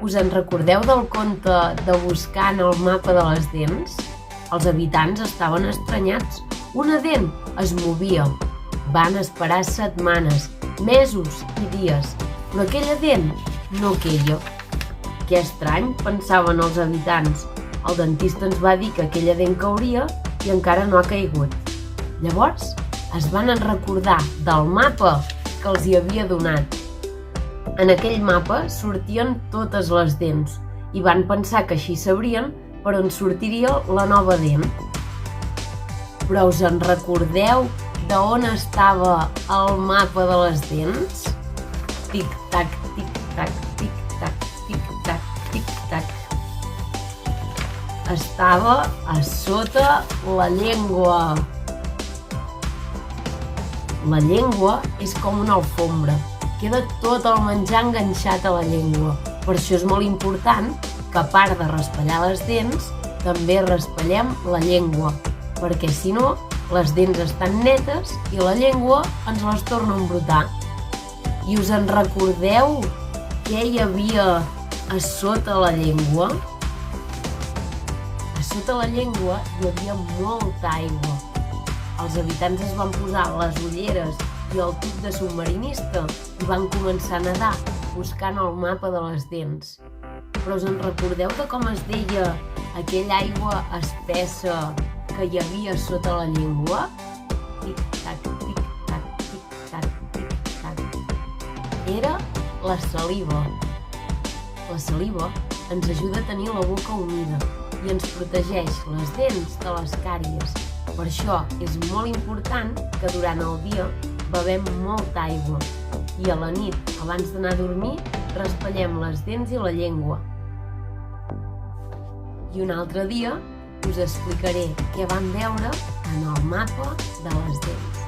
Us en recordeu del conte de Buscant el mapa de les dents? Els habitants estaven estranyats. Una dent es movia. Van esperar setmanes, mesos i dies, però aquella dent no queia. Que estrany, pensaven els habitants. El dentista ens va dir que aquella dent cauria i encara no ha caigut. Llavors es van recordar del mapa que els hi havia donat. En aquell mapa sortien totes les dents i van pensar que així sabrien per on sortiria la nova dent. Però us en recordeu d'on estava el mapa de les dents? Tic-tac, tic-tac, tic-tac, tic-tac, tic-tac. Estava a sota la llengua. La llengua és com una alfombra. Queda tot el menjar enganxat a la llengua. Per això és molt important que, a part de raspallar les dents, també raspallem la llengua, perquè si no, les dents estan netes i la llengua ens les torna a embrutar. I us en recordeu què hi havia a sota la llengua? A sota la llengua hi havia molta aigua. Els habitants es van posar les ulleres i el tub de submarinista i van començar a nedar buscant el mapa de les dents. Però us en recordeu de com es deia aquella aigua espessa que hi havia sota la llengua? Tic-tac, tic-tac, tic-tac, tic-tac. Era la saliva. La saliva ens ajuda a tenir la boca humida i ens protegeix les dents de les càries. Per això és molt important que durant el dia bevem molta aigua i a la nit, abans d'anar a dormir, raspallem les dents i la llengua. I un altre dia us explicaré què vam veure en el mapa de les dents.